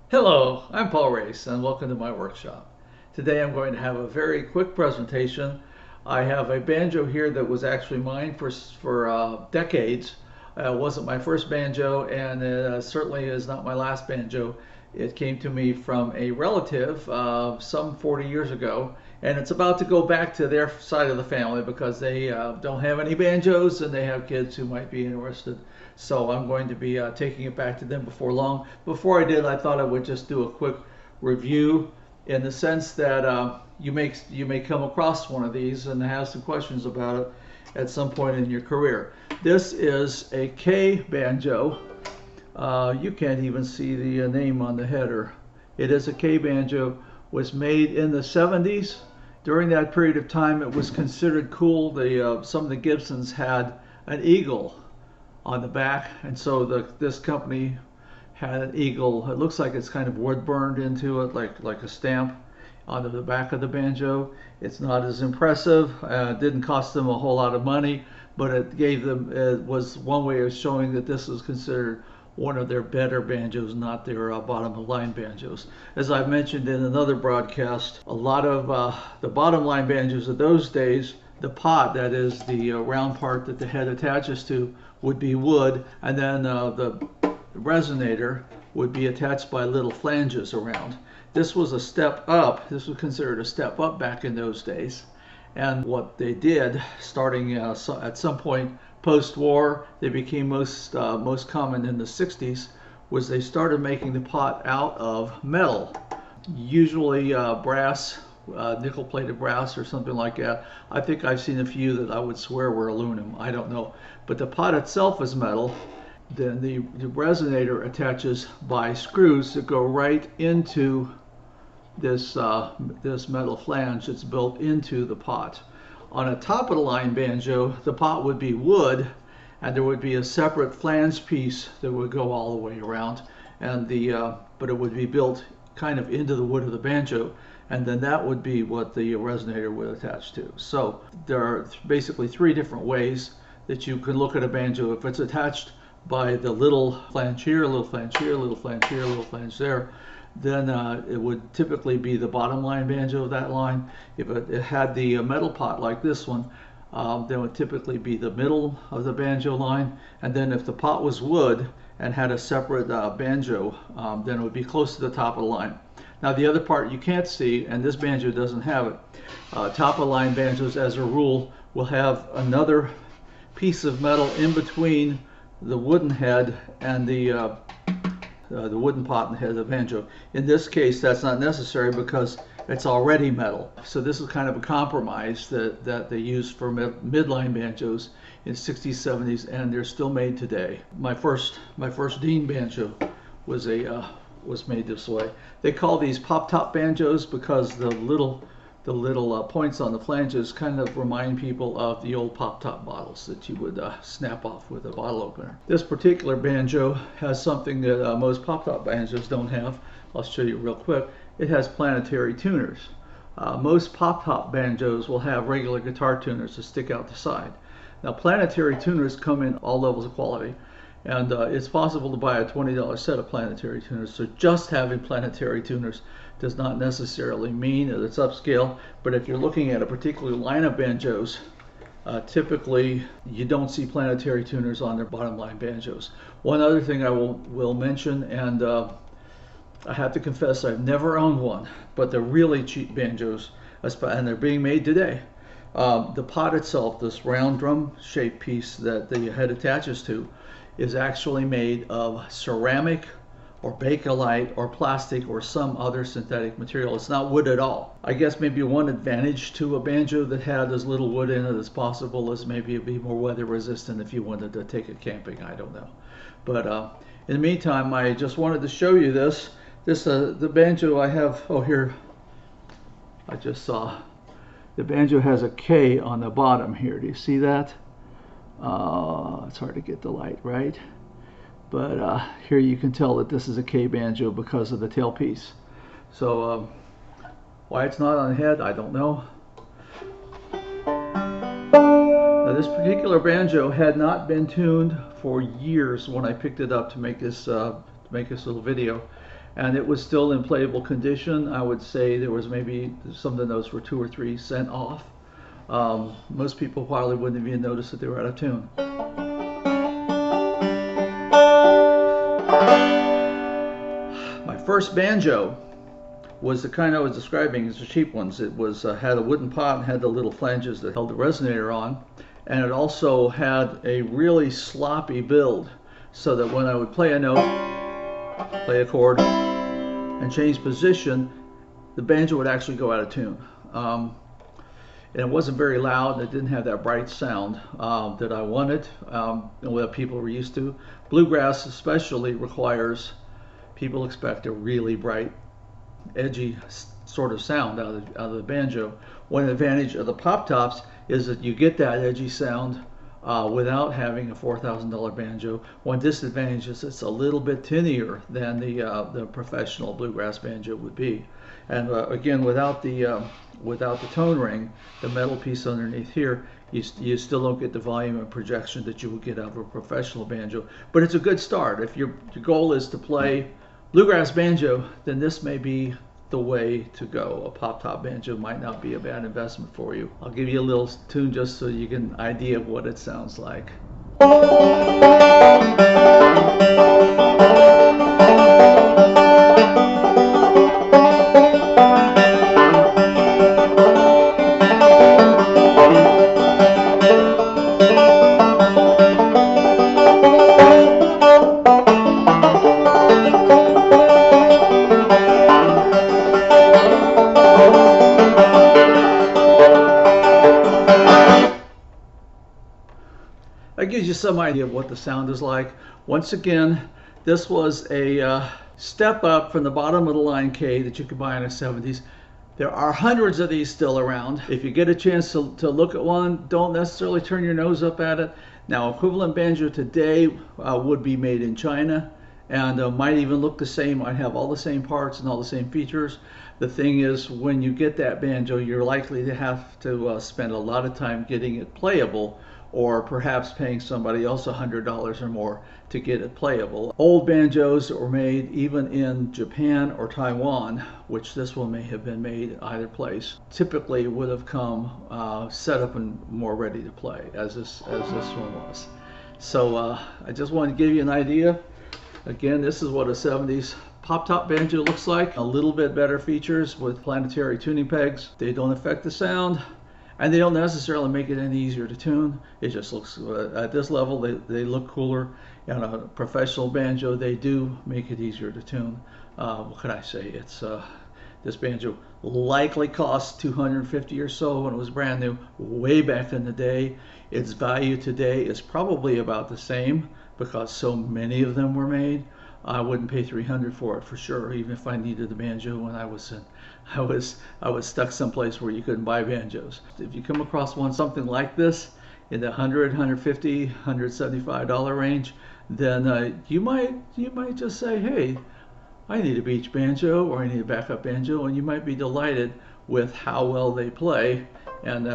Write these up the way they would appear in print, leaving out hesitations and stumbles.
Hello, I'm Paul Race and welcome to my workshop. Today I'm going to have a very quick presentation. I have a banjo here that was actually mine for decades. It wasn't my first banjo and it certainly is not my last banjo. It came to me from a relative some 40 years ago, and it's about to go back to their side of the family because they don't have any banjos and they have kids who might be interested. So I'm going to be taking it back to them before long. Before I did, I thought I would just do a quick review in the sense that you may come across one of these and have some questions about it at some point in your career. This is a K banjo. You can't even see the name on the header. It is a K banjo. Was made in the 70s. During that period of time, it was considered cool. Some of the Gibsons had an eagle on the back, and so this company had an eagle. It looks like it's kind of wood burned into it, like a stamp onto the back of the banjo. It's not as impressive. It didn't cost them a whole lot of money, but it was one way of showing that this was considered one of their better banjos, not their bottom of the line banjos. As I've mentioned in another broadcast, a lot of the bottom line banjos of those days, the pot, that is the round part that the head attaches to, would be wood, and then the resonator would be attached by little flanges around. This was a step up. This was considered a step up back in those days. And what they did, starting at some point post-war, they became most common in the 60s, was they started making the pot out of metal, usually brass, nickel-plated brass or something like that. I think I've seen a few that I would swear were aluminum. I don't know. But the pot itself is metal. Then the resonator attaches by screws that go right into this metal flange that's built into the pot. On a top of the line banjo, the pot would be wood, and there would be a separate flange piece that would go all the way around, and but it would be built kind of into the wood of the banjo, and then that would be what the resonator would attach to. So there are basically three different ways that you can look at a banjo. If it's attached by the little flange here, a little flange here, a little flange here, a little flange there, then it would typically be the bottom line banjo of that line. If it had the metal pot like this one, then it would typically be the middle of the banjo line. And then if the pot was wood and had a separate banjo, then it would be close to the top of the line. Now the other part you can't see, and this banjo doesn't have it. Top of line banjos, as a rule, will have another piece of metal in between the wooden head and the wooden pot and the head of the banjo. In this case, that's not necessary because it's already metal. So this is kind of a compromise that they used for midline banjos in 60s, 70s, and they're still made today. My first Dean banjo was made this way. They call these Pop Top Banjos because the little points on the flanges kind of remind people of the old Pop Top bottles that you would snap off with a bottle opener. This particular banjo has something that most Pop Top banjos don't have. I'll show you real quick. It has planetary tuners. Most Pop Top banjos will have regular guitar tuners that stick out the side. Now planetary tuners come in all levels of quality, and it's possible to buy a $20 set of planetary tuners. So just having planetary tuners does not necessarily mean that it's upscale, but if you're looking at a particular line of banjos, typically you don't see planetary tuners on their bottom line banjos. One other thing I will mention, and I have to confess I've never owned one, but they're really cheap banjos, and they're being made today. The pot itself, this round drum shaped piece that the head attaches to, is actually made of ceramic or bakelite or plastic or some other synthetic material. It's not wood at all. I guess maybe one advantage to a banjo that had as little wood in it as possible is maybe it'd be more weather resistant if you wanted to take it camping. I don't know. But in the meantime, I just wanted to show you this. The banjo I have, oh here, I just saw. The banjo has a K on the bottom here. Do you see that? It's hard to get the light right. But here you can tell that this is a K banjo because of the tailpiece. So why it's not on the head, I don't know. Now this particular banjo had not been tuned for years when I picked it up to make this little video. and it was still in playable condition. I would say there was maybe some of the notes were 2 or 3 cents off. Most people probably wouldn't even notice that they were out of tune. My first banjo was the kind I was describing as the cheap ones. It was had a wooden pot and had the little flanges that held the resonator on, and it also had a really sloppy build, so that when I would play a note, play a chord, and change position, the banjo would actually go out of tune. And it wasn't very loud, and it didn't have that bright sound that I wanted, and what people were used to. Bluegrass especially requires, people expect a really bright, edgy sort of sound out of the banjo. One advantage of the Pop Tops is that you get that edgy sound without having a $4,000 banjo. One disadvantage is it's a little bit tinnier than the professional bluegrass banjo would be. And again, without the tone ring, the metal piece underneath here, you still don't get the volume and projection that you would get out of a professional banjo. But it's a good start. If your goal is to play bluegrass banjo, then this may be the way to go. A Pop Top banjo might not be a bad investment for you. I'll give you a little tune just so you get an idea of what it sounds like. That gives you some idea of what the sound is like. Once again, this was a step up from the bottom of the line K that you could buy in the 70s. There are hundreds of these still around. If you get a chance to look at one, don't necessarily turn your nose up at it. Now, equivalent banjo today would be made in China, and might even look the same, might have all the same parts and all the same features. The thing is, when you get that banjo, you're likely to have to spend a lot of time getting it playable, or perhaps paying somebody else $100 or more to get it playable. Old banjos that were made even in Japan or Taiwan, which this one may have been made either place, typically would have come set up and more ready to play, as this one was. So I just wanted to give you an idea. Again, this is what a 70s Pop Top banjo looks like. A little bit better features with planetary tuning pegs. They don't affect the sound, and they don't necessarily make it any easier to tune. It just looks, at this level, they look cooler. And a professional banjo, they do make it easier to tune. What can I say? It's this banjo likely cost $250 or so when it was brand new, way back in the day. Its value today is probably about the same because so many of them were made. I wouldn't pay $300 for it for sure, even if I needed a banjo when I was stuck someplace where you couldn't buy banjos. If you come across one something like this in the $100, $150, $175 range, then you might just say, hey, I need a beach banjo or I need a backup banjo, and you might be delighted with how well they play and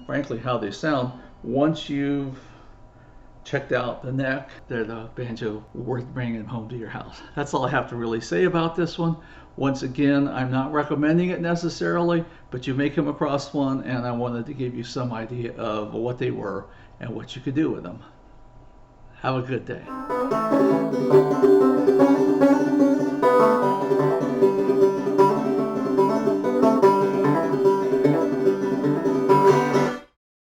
frankly how they sound once you've checked out the neck. They're the banjo worth bringing home to your house. That's all I have to really say about this one. Once again, I'm not recommending it necessarily, but you may come across one, and I wanted to give you some idea of what they were and what you could do with them. Have a good day.